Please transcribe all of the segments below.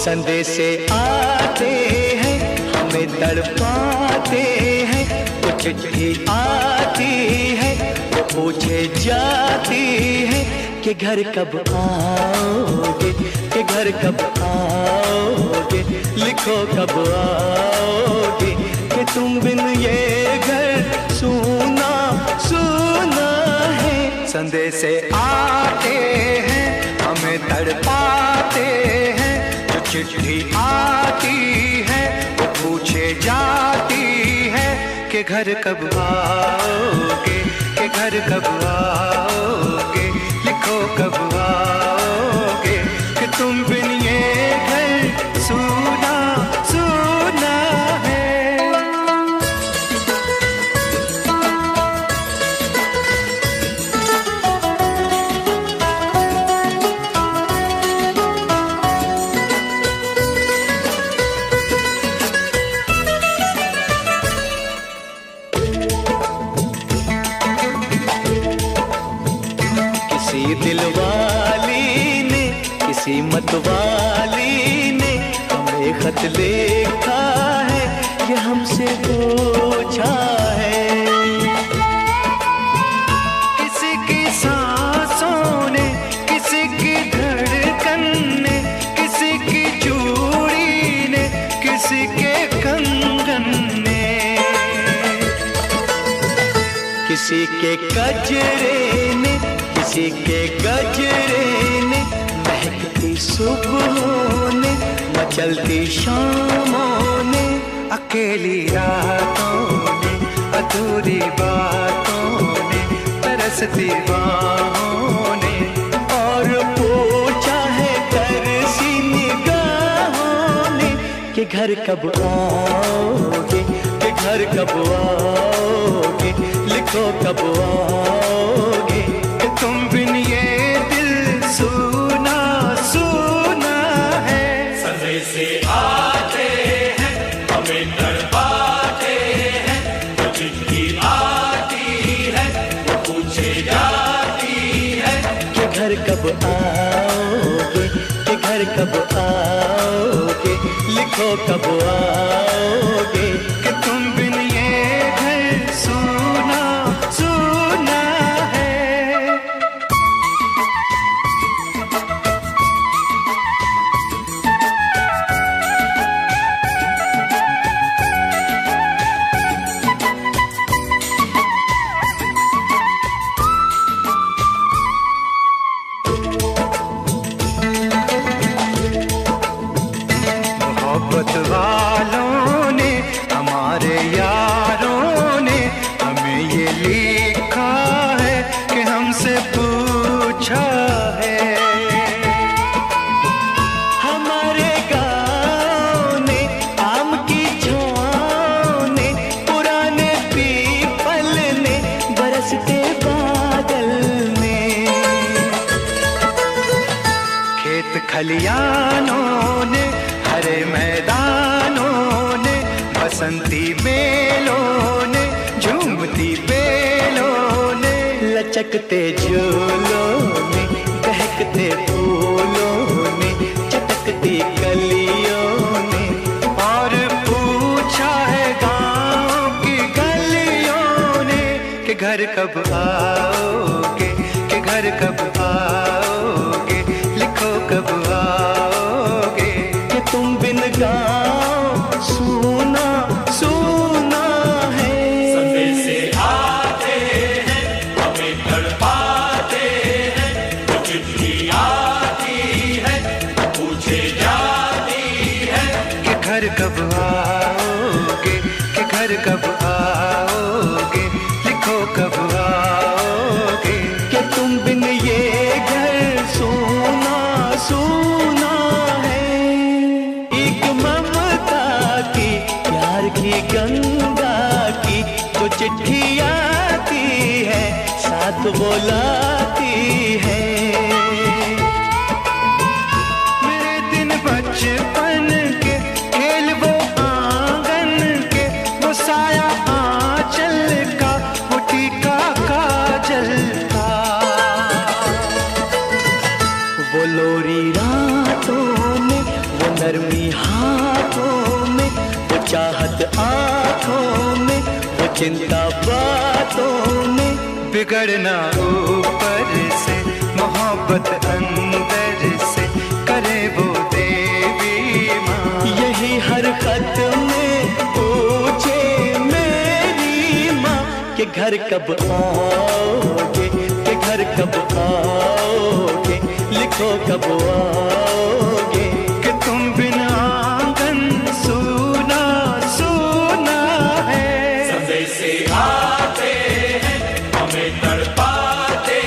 संदेशे आते हैं हमें तड़पाते हैं, वो चिट्ठी आती है वो पूछे जाती है कि घर कब आओगे, कि घर कब आओगे, लिखो कब आओगे, कि तुम बिन ये घर सूना सूना है। संदेशे आते हैं हमें तड़पाते हैं, जो चिट्ठी आती है वो पूछे जाती है कि घर कब आओगे, कि घर कब आओगे, लिखो कब आओगे, कि तुम बिन ये घर सूना सूना है। किसी दिलवाली ने, किसी मतवाली ने हमें खत लिखा है, ये हमसे पूछा है। किसी की सांसों ने, किसी की धड़कन ने, किसी की चूड़ी ने, किसी के कंगन ने, किसी के गजरे ने, किसी के गजरे ने, महकती सुबहों ने, मचलती शामों ने, अकेली रातों ने, अधूरी बातों ने, तरसती बाहों ने, और पूछा है तरसी निगाहों ने कि घर कब आओगे, कि घर कब आओगे, लिखो कब आओगे, कि तुम बिन ये दिल सूना सूना है। संदेशे आते हैं हमें तड़पाते हैं, जो चिट्ठी आती है वो पूछे जाती है कि घर कब आओगे, कि घर कब आओगे, लिखो कब आओगे, कि तुम बिन ये घर सूना सूना है। मोहब्बत वालों ने, हमारे यारों ने हमें ये लिखा है कि हमसे पूछा है। हमारे गाँव ने, आम की छाँव ने, पुराने पीपल ने, बरसते बादल ने, खेत खलियानों ने, हरे मैदानों ने, बसंती बेलों ने, झूमती बेलों ने, लचकते झूलों ने, बहकते फूलों ने, चटकती कलियों ने, और पूछा है गाँव की गलियों ने कि घर कब आओगे, कि घर कब आओगे, लिखो कब आओगे, कि तुम बिन गाँव सूना सूना है। संदेशे आते हैं हमें तड़पाते हैं, जो चिट्ठी आती है पूछे जाती है कि घर कब आओगे, कि घर कब आओगे, लिखो कब आओगे, कि तुम बिन ये घर सूना सूना है। एक ममता की, प्यार की गंगा की जो चिट्ठी आती है, साथ वो लाती है। मेरे दिन बचपन के खेल वो आंगन के, वो साया आंचल का, वो टीका काजल का, वो लोरी रातों में, वो नरमी हाथों में, वो चाहत आँखों में, वो चिंता बातों में, बिगड़ना ऊपर से, मोहब्बत अंदर से, करे वो देवी माँ। यही हर खत में पूछे मेरी माँ कि घर कब आओगे, कि घर कब आओगे, लिखो कब आओगे, कि तुम बिना आंगन सूना सूना है। संदेशे आते हैं, हमें तड़पाते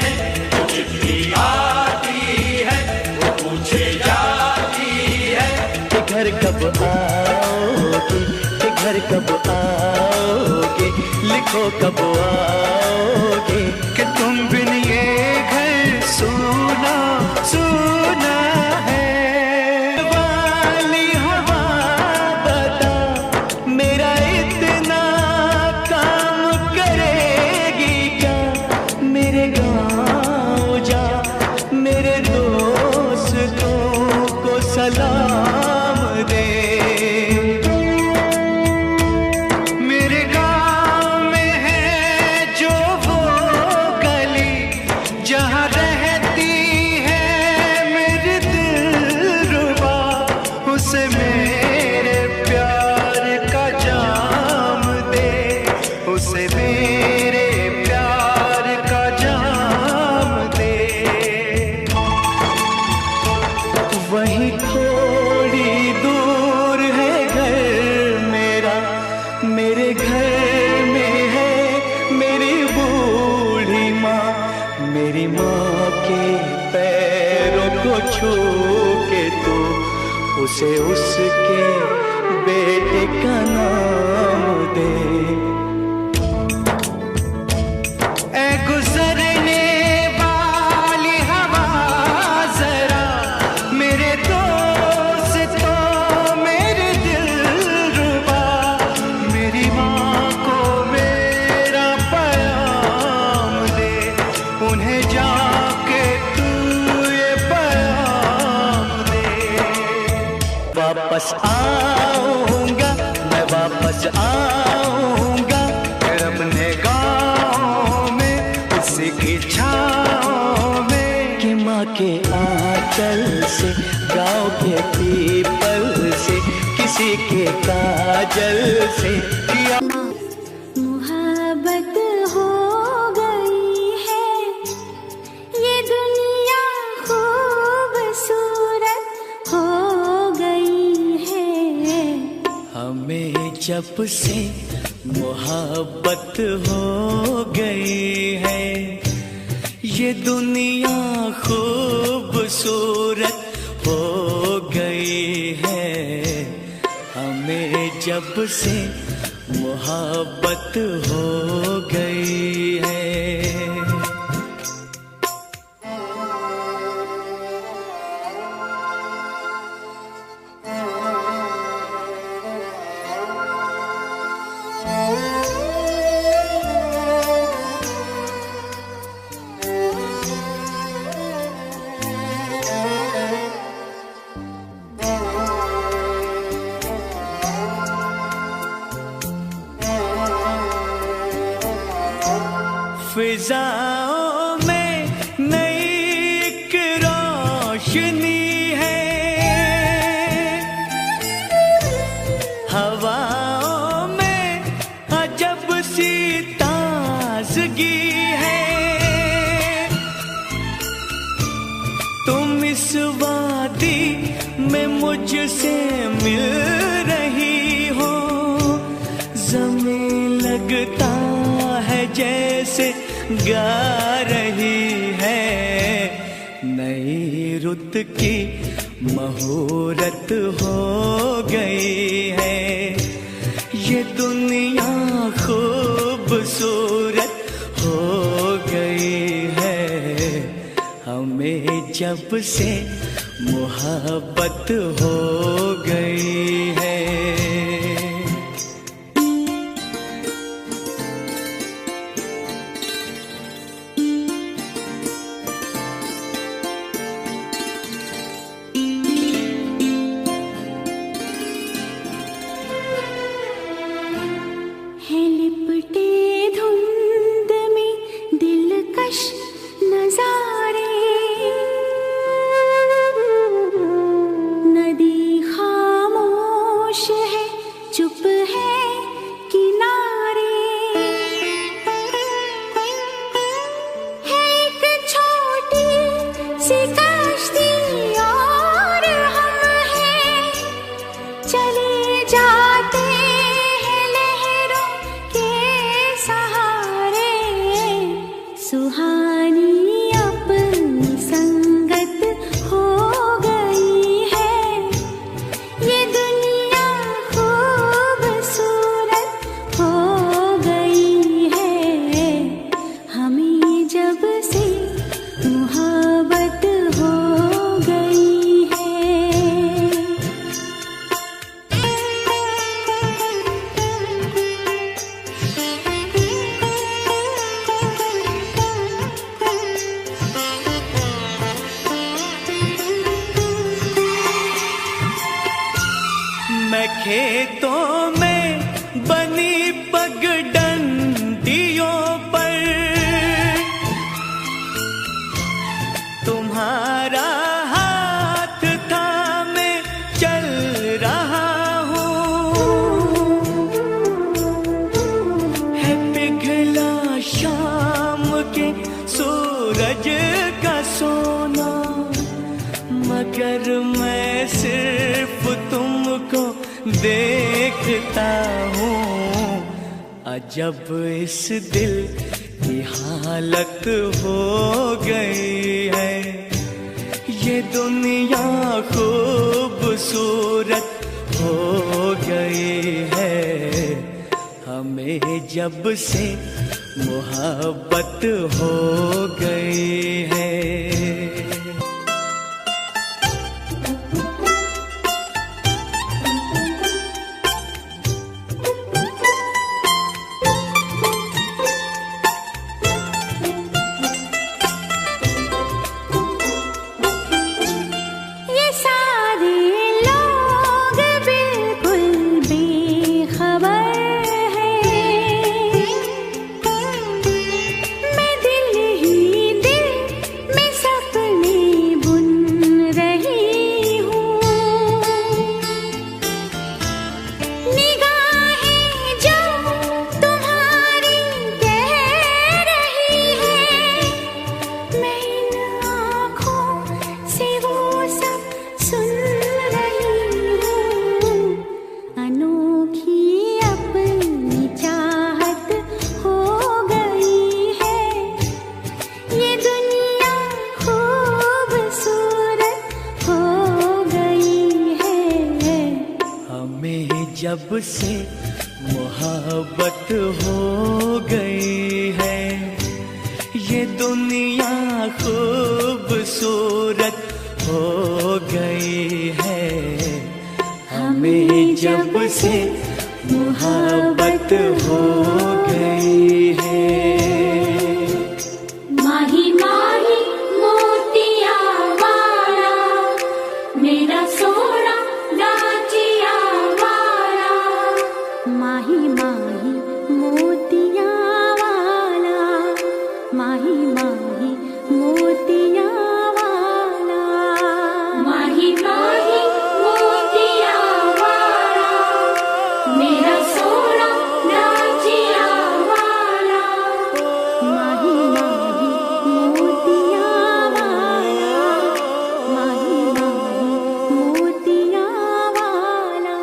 हैं, वो चिट्ठी आती है, वो पूछे जाती है कि घर कब आओगे, कि घर कब आओगे, लिखो कब आओगे, कि तुम बिन ये घर सूना सूना है। वाली हवा बता मेरा इतना काम करेगी क्या, मेरे गाँव जा मेरे दोस्तों को सलाम दे। मेरे गाँव में है जो वो गली जहाँ रहती है मेरी दिलरुबा, उसे मेरे प्यार का जाम दे, उसे मेरे प्यार का जाम दे। वहीं थोड़ी दूर है घर मेरा, मेरे घर में है मेरी बूढ़ी माँ, मेरी माँ के पैरों को छू के तू उसे उसके बेटे का नाम दे। ऐ गुजरने वाली हवा जरा मेरे दोस्तों मेरे दिलरुबा, मेरी माँ को मेरा पैगाम दे, उन्हें जाके तू ये पैगाम दे। वापस आऊंगा मैं, वापस आऊंगा फिर अपने गाँव में, उसी की छाँव में, कि माँ के आंचल से, गाँव के पीपल से, किसी के काजल से किया। मोहब्बत हो गई है, ये दुनिया खूबसूरत हो गई है। हमें जब से मोहब्बत हो गई है, ये दुनिया खूबसूरत हो गई है। हमें जब से मोहब्बत हो गई है। फिजाओं में नई एक रोशनी है, हवाओं में अजब सी ताजगी है। तुम इस वादी में मुझसे मिल रही हो, ज़मीं लगता है जैसे गा रही है। नई रुत की मुहूर्त हो गई है, ये दुनिया खूबसूरत हो गई है। हमें जब से मोहब्बत हो गई है। मैं खेतों में बनी पगडंडियों पर तुम्हारा हाथ थामे चल रहा हूँ। है पिघला शाम के सूरज का सोना, मगर मैं सिर्फ तुमको देखता हूँ। अजब इस दिल की हालत हो गई है, ये दुनिया खूबसूरत हो गई है। हमें जब से मोहब्बत हो गई है। जब से मोहब्बत हो गई है, ये दुनिया खूबसूरत हो गई है। हमें जब से मोहब्बत हो गई है। माही माही मोतिया वाला मेरा सोना गाजिया वाला, माही माही मोतिया वाला, माही माही मोतिया वाला, माही माही मोतिया वाला मेरा सोना गाजिया वाला, माही माही मोतिया वाला, माही माही मोतिया वाला।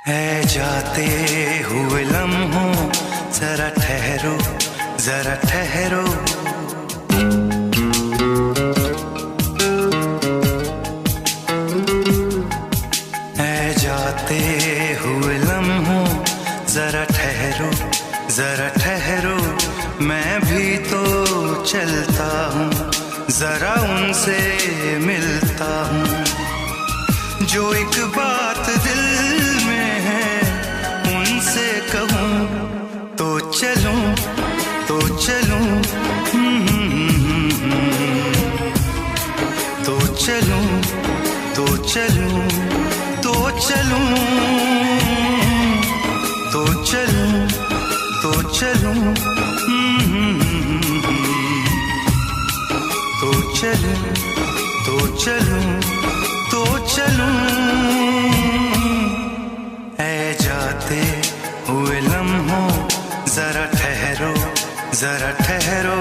है जाते हुए लम्हों जरा ठहरो, जरा ठहरो। है जाते हुए लम्हों जरा ठहरो, जरा ठहरो। मैं भी तो चलता हूँ, जरा उनसे मिलता हूँ। जो एक बात दिल में है उनसे कहूँ तो चलूं, तो चलूं, तो चलूं, तो चलूं, तो चलूं, तो चलूं, तो चलूं, तो चलूं, तो चलूं, तो चलूं। ऐ जाते हुए लम्हों जरा ठहरो, जरा ठहरो।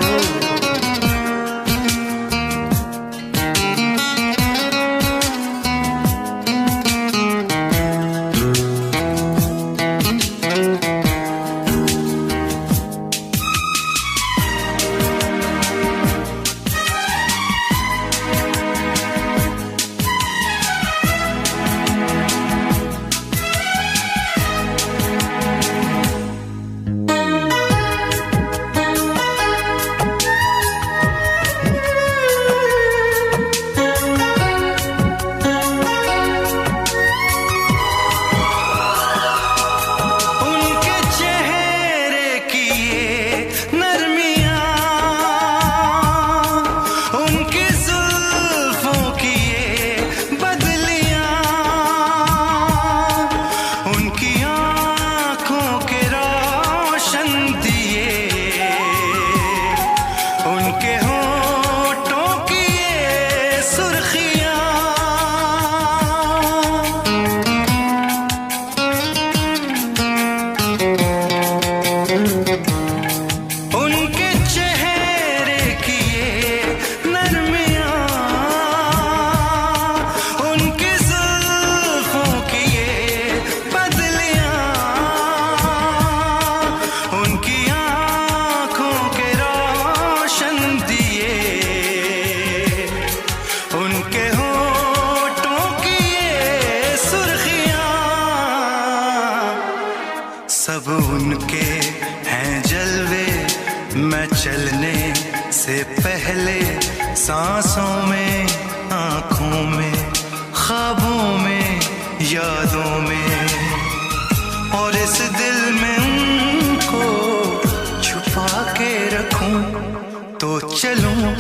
से पहले सांसों में, आंखों में, ख्वाबों में, यादों में, और इस दिल में उनको छुपा के रखूं। तो चलूं,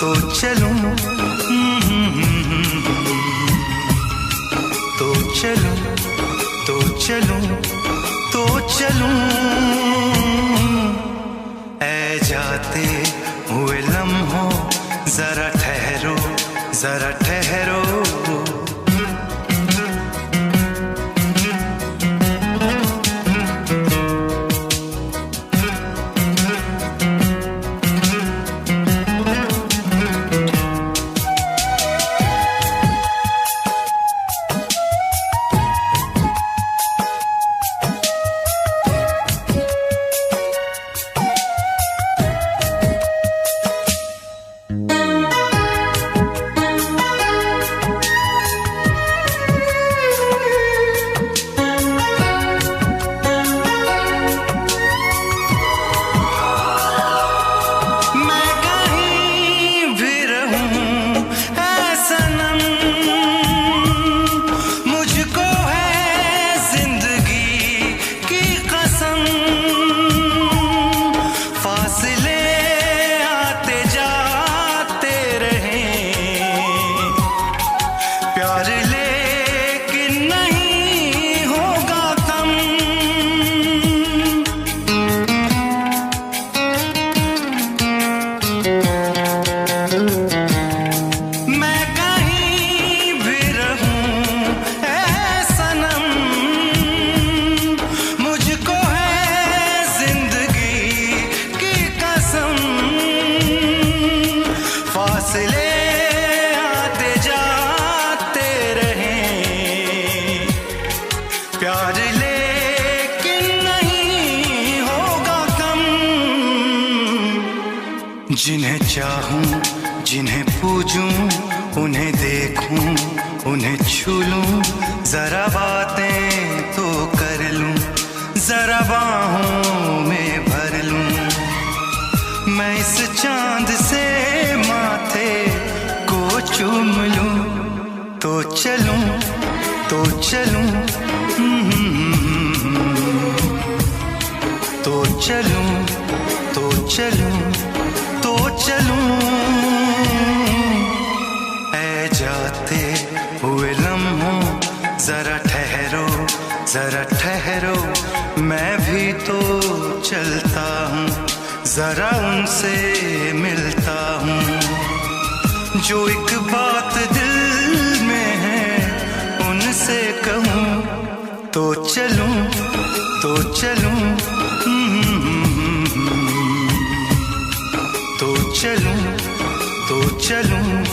तो चलूं, तो चलूं, तो चलूं, तो चलूं। ऐ जाते हुए लम्हों, जरा ठहरो, जरा ठहरो। प्यार लेकिन नहीं होगा कम। जिन्हें चाहूं, जिन्हें पूजूं, उन्हें देखूं, उन्हें छू लूं, जरा बातें तो कर लूं, जरा बाहों में भर लूं। मैं इस चांद से माथे को चूम लूं। तो चलूं, तो चलूं, तो चलूं, तो चलूं, तो चलूं। ऐ जाते हुए लम्हों, जरा ठहरो, जरा ठहरो। मैं भी तो चलता हूँ, जरा उनसे मिलता हूँ। जो एक बात दिल में है उनसे कहूँ। तो चलूं, तो चलूं, तो चलूं, तो चलूं।